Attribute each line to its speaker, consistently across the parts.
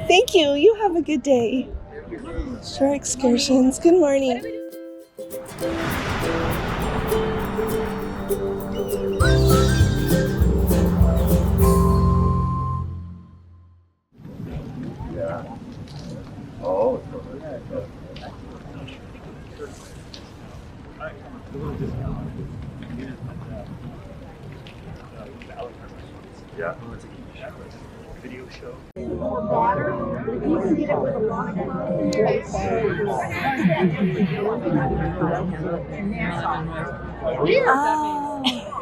Speaker 1: Thank you. You have a good day. Shore excursions. Good morning.
Speaker 2: Yeah. Video show.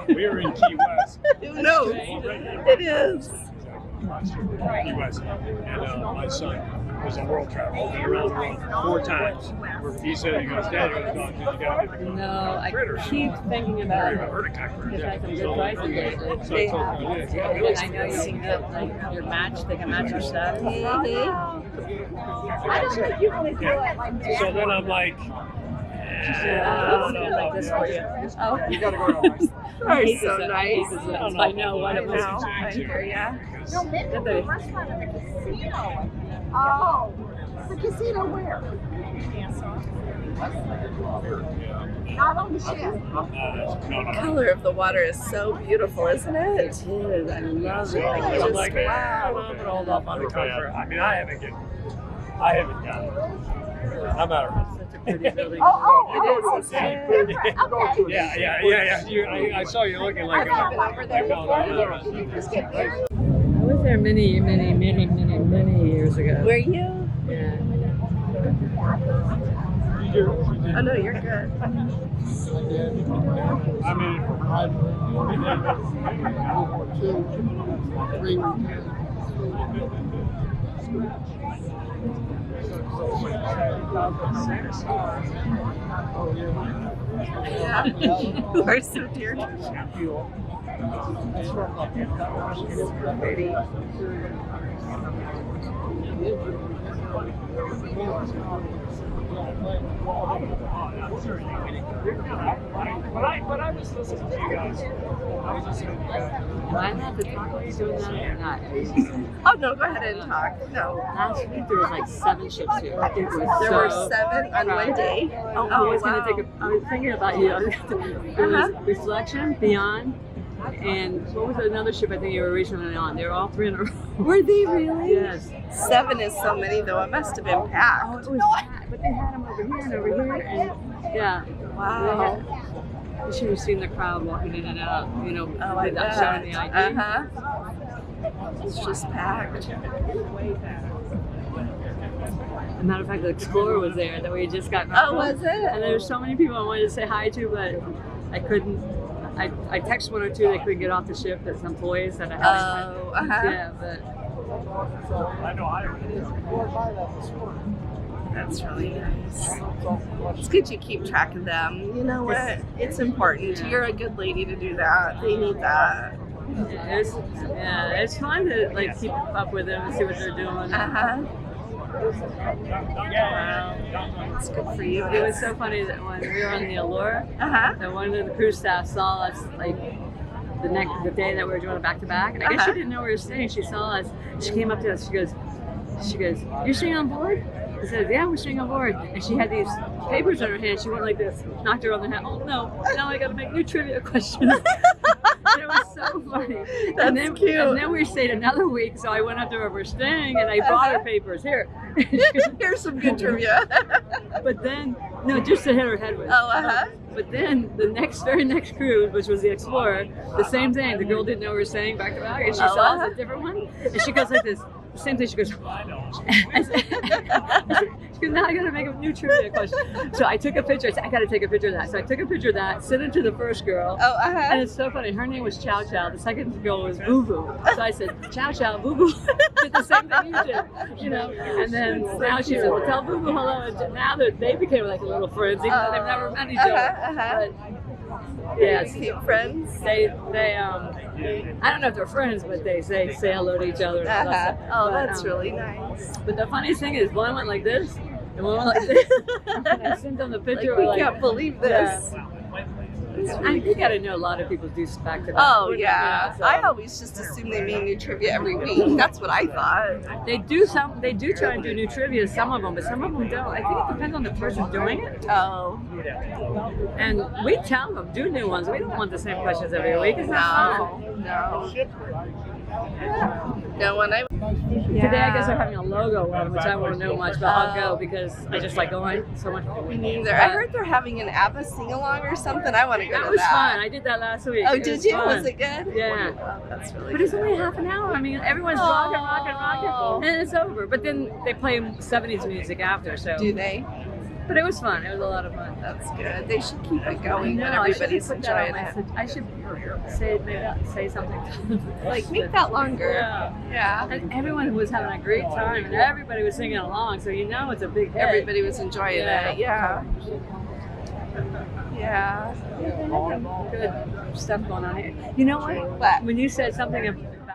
Speaker 2: We're in Key West.
Speaker 1: Who knows? It is.
Speaker 2: Key West. And my son was a world traveler. Been around the world 4 times. He said, he goes, Dad, you gotta get the
Speaker 3: No, I
Speaker 2: critters.
Speaker 3: keep thinking about it.
Speaker 2: Heart attack.
Speaker 3: They've had some good prices lately.
Speaker 2: So I told him,
Speaker 3: And I know you can get like your match, they can match your stuff.
Speaker 2: So then I'm like,
Speaker 3: I'll stand like this for you. Oh,
Speaker 2: you gotta go to
Speaker 1: You're so nice.
Speaker 3: I know what it was.
Speaker 1: I hear ya.
Speaker 3: Did they?
Speaker 4: Restaurant in the casino. Oh, the casino where? Not on the ship.
Speaker 1: The color of the water is so beautiful, isn't it?
Speaker 3: It is. I love it.
Speaker 2: I'm like, wow, I'm gonna hold off on the comfort. I mean, I haven't got it. I'm out of it.
Speaker 3: Such a pretty building.
Speaker 1: It is.
Speaker 2: Yeah. I saw you looking like
Speaker 3: I was there many years ago.
Speaker 1: Were you?
Speaker 3: Yeah.
Speaker 1: Oh no, you're good.
Speaker 2: I mean,
Speaker 1: Yeah. You are so dear. Pretty.
Speaker 2: But I was listening to you guys.
Speaker 3: Do I have to talk about you doing that or not?
Speaker 1: Oh no, go ahead and talk. No.
Speaker 3: Last week there was like 7 ships here. It was
Speaker 1: There were 7 on one day.
Speaker 3: I was thinking about you. There was Reflection, Beyond, and what was another ship I think you were originally on? They were all 3 in a row.
Speaker 1: Were they really?
Speaker 3: Yes.
Speaker 1: 7 is so many though. It must have been
Speaker 3: Oh,
Speaker 1: packed.
Speaker 3: it was packed, but they had them over here and over here, and yeah.
Speaker 1: Wow.
Speaker 3: You should have seen the crowd walking in and out, you know,
Speaker 1: Oh, I
Speaker 3: without
Speaker 1: bet.
Speaker 3: showing the ID.
Speaker 1: It's just packed.
Speaker 3: As a matter of fact, the Explorer was there that we just got.
Speaker 1: Oh, was it?
Speaker 3: And there were so many people I wanted to say hi to, but I couldn't. I texted 1 or 2 they couldn't get off the ship. That's employees that I had.
Speaker 1: Oh,
Speaker 3: Yeah, but
Speaker 2: I know I
Speaker 1: That's really nice. It's good you keep track of them. You know what? It's important.
Speaker 3: Yeah.
Speaker 1: You're a good lady to do that. They need that.
Speaker 3: it's fun to like keep up with them and see what they're doing.
Speaker 1: Wow. It's good for you.
Speaker 3: It was so funny that when we were on the Allure, that one of the crew staff saw us like the day that we were doing it back to back, and I guess she didn't know we were staying. She saw us. She came up to us. She goes, "You're staying on board?" I said, "Yeah, we're staying on board." And she had these papers in her hand. She went like this, knocked her on the head. Oh no! Now I got to make new trivia questions. It was so funny.
Speaker 1: That's cute.
Speaker 3: And then we stayed another week, so I went up to where we're staying, and I brought her papers. Here.
Speaker 1: Here's some good trivia.
Speaker 3: But then, no, just to hit her head with. But then the very next cruise, which was the Explorer, the same thing. The girl didn't know we were staying back to back, and she saw us a different one, and she goes like this. The same thing. She goes. I said, she goes, now I gotta make a new trivia question. So I took a picture. I said, I gotta take a picture of that. So I took a picture of that, sent it to the first girl. And it's so funny. Her name was Chow Chow. The second girl was Boo Boo. So I said, Chow Chow, Boo Boo. Did the same thing you did, you know. And then now she said, well, tell Boo Boo hello. And now they became like little friends, even though they've never met each other. But, yeah,
Speaker 1: Keep friends.
Speaker 3: They I don't know if they're friends, but they say hello to each other. And stuff.
Speaker 1: Oh,
Speaker 3: But,
Speaker 1: that's really nice.
Speaker 3: But the funniest thing is, one went like this, and one went like this. And I sent them the picture.
Speaker 1: We
Speaker 3: like,
Speaker 1: can't believe this.
Speaker 3: You got to know a lot of people do back to back.
Speaker 1: Oh yeah,
Speaker 3: so.
Speaker 1: I always just assumed they made new trivia every week. That's what I thought.
Speaker 3: They do try and do new trivia, some of them, but some of them don't. I think it depends on the person doing it.
Speaker 1: Oh.
Speaker 3: And we tell them, do new ones. We don't want the same questions every week. It's not fun.
Speaker 1: No. No, when I
Speaker 3: Today I guess they're having a logo one, which I won't know much, but I'll go because I just like going so much.
Speaker 1: Me neither. I heard they're having an ABBA sing-along or something. I want to go to that.
Speaker 3: That was fun. I did that last week.
Speaker 1: Oh, did you?
Speaker 3: Fun.
Speaker 1: Was it good?
Speaker 3: Yeah.
Speaker 1: Oh, that's really
Speaker 3: But it's only half an hour. I mean, everyone's rocking, and it's over. But then they play 70s music after, so.
Speaker 1: Do they?
Speaker 3: But it was fun. It was a lot of fun.
Speaker 1: That's good. They should keep it going when
Speaker 3: I
Speaker 1: everybody's
Speaker 3: should put that
Speaker 1: enjoying
Speaker 3: on
Speaker 1: it.
Speaker 3: I should say something.
Speaker 1: Like, make that longer.
Speaker 3: Yeah. And everyone was having a great time, and everybody was singing along, so you know it's a big hit.
Speaker 1: Everybody was enjoying it. Yeah. Yeah.
Speaker 3: Good stuff going on here. You know what?
Speaker 1: What?
Speaker 3: When you said something